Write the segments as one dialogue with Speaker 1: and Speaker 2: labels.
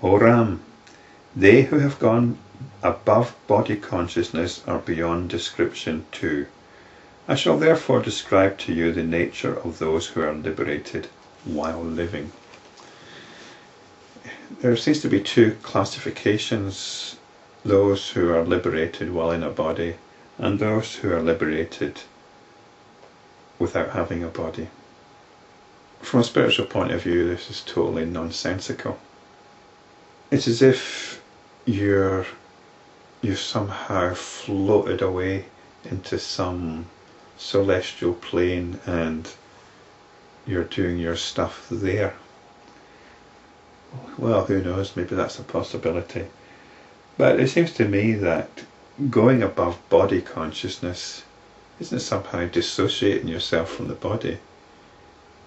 Speaker 1: O Ram, they who have gone above body consciousness are beyond description too. I shall therefore describe to you the nature of those who are liberated while living. There seems to be two classifications: those who are liberated while in a body and those who are liberated without having a body. From a spiritual point of view, this is totally nonsensical. It's as if you've somehow floated away into some celestial plane and you're doing your stuff there. Well, who knows, maybe that's a possibility. But it seems to me that going above body consciousness isn't somehow dissociating yourself from the body.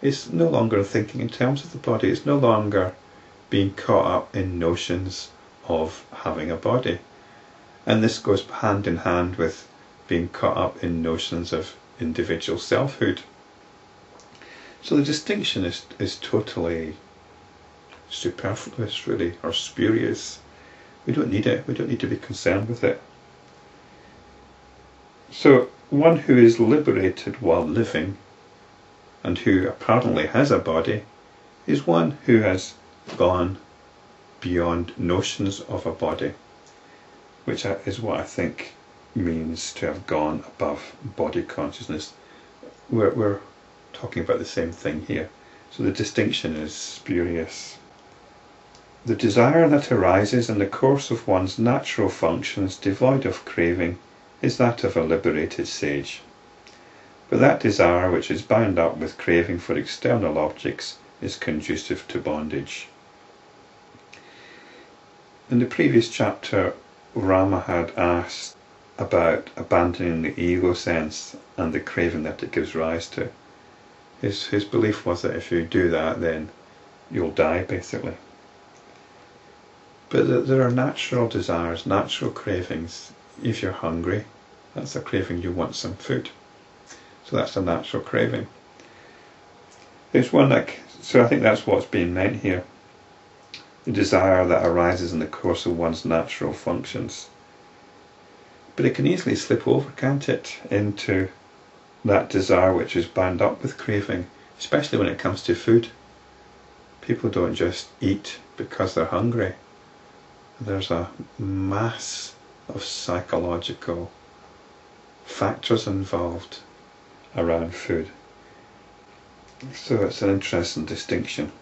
Speaker 1: It's no longer thinking in terms of the body. It's no longer being caught up in notions of having a body. And this goes hand in hand with being caught up in notions of individual selfhood. So the distinction is totally superfluous, really, or spurious. We don't need it. We don't need to be concerned with it. So one who is liberated while living and who apparently has a body is one who has gone beyond notions of a body, which is what I think means to have gone above body consciousness. We're talking about the same thing here. So the distinction is spurious. The desire that arises in the course of one's natural functions devoid of craving is that of a liberated sage. But that desire which is bound up with craving for external objects is conducive to bondage. In the previous chapter, Rama had asked about abandoning the ego sense and the craving that it gives rise to. His belief was that if you do that, then you'll die, basically. But there are natural desires, natural cravings. If you're hungry, that's a craving, you want some food. So that's a natural craving. There's one so I think that's what's being meant here. The desire that arises in the course of one's natural functions. But it can easily slip over, can't it, into that desire which is bound up with craving, especially when it comes to food. People don't just eat because they're hungry. There's a mass of psychological factors involved around food. So it's an interesting distinction.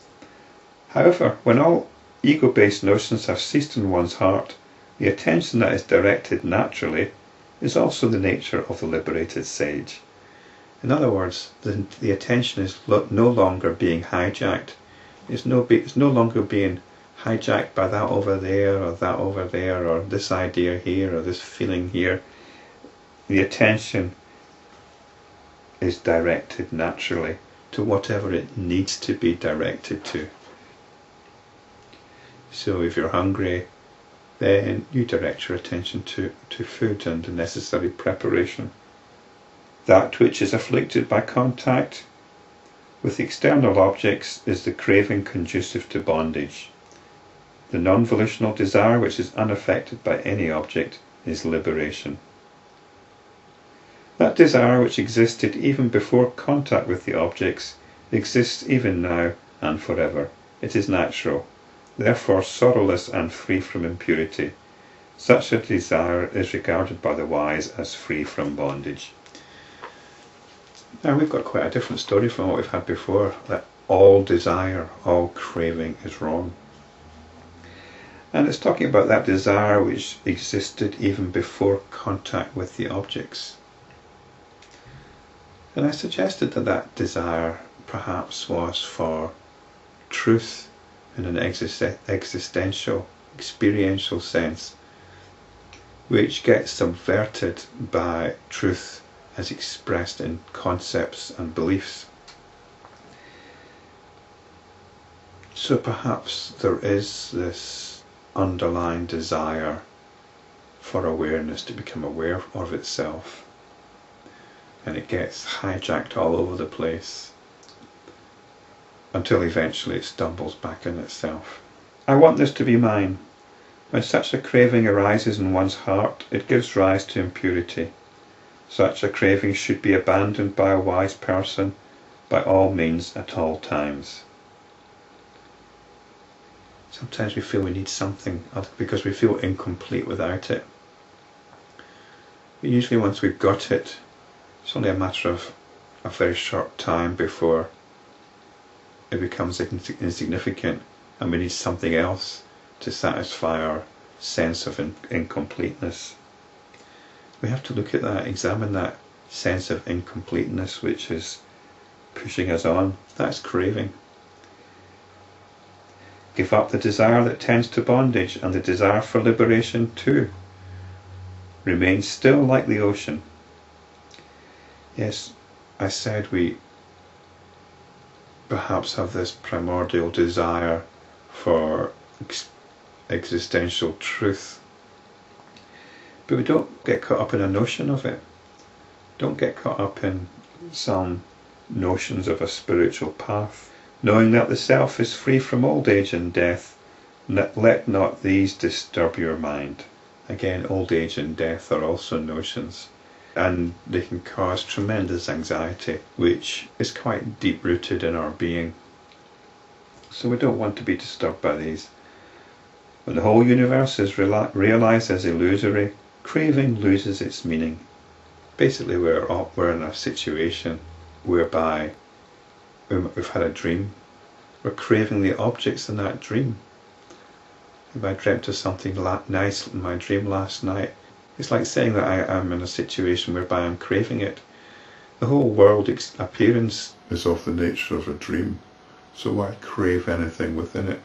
Speaker 1: However, when all ego-based notions have ceased in one's heart, the attention that is directed naturally is also the nature of the liberated sage. In other words, the attention is no longer being hijacked. It's no longer being hijacked by that over there, or this idea here, or this feeling here. The attention is directed naturally to whatever it needs to be directed to. So if you're hungry, then you direct your attention to food and the necessary preparation. That which is afflicted by contact with external objects is the craving conducive to bondage. The non-volitional desire which is unaffected by any object is liberation. That desire which existed even before contact with the objects exists even now and forever. It is natural, therefore sorrowless and free from impurity. Such a desire is regarded by the wise as free from bondage. Now we've got quite a different story from what we've had before, that all desire, all craving is wrong. And it's talking about that desire which existed even before contact with the objects. And I suggested that desire perhaps was for truth in an existential, experiential sense, which gets subverted by truth as expressed in concepts and beliefs. So perhaps there is this underlying desire for awareness, to become aware of itself, and it gets hijacked all over the place until eventually it stumbles back in itself. I want this to be mine. When such a craving arises in one's heart, it gives rise to impurity. Such a craving should be abandoned by a wise person by all means at all times. Sometimes we feel we need something because we feel incomplete without it. But usually once we've got it, it's only a matter of a very short time before it becomes insignificant and we need something else to satisfy our sense of incompleteness. We have to look at that, examine that sense of incompleteness which is pushing us on. That's craving. Give up the desire that tends to bondage and the desire for liberation too. Remain still like the ocean. Yes, I said we perhaps have this primordial desire for existential truth, but we don't get caught up in a notion of it. Don't get caught up in some notions of a spiritual path. Knowing that the self is free from old age and death, let not these disturb your mind. Again, old age and death are also notions, and they can cause tremendous anxiety, which is quite deep-rooted in our being. So we don't want to be disturbed by these. When the whole universe is realized as illusory, craving loses its meaning. Basically, we're in a situation whereby we've had a dream. We're craving the objects in that dream. If I dreamt of something nice in my dream last night, it's like saying that I am in a situation whereby I'm craving it. The whole world appearance is of the nature of a dream, so why crave anything within it?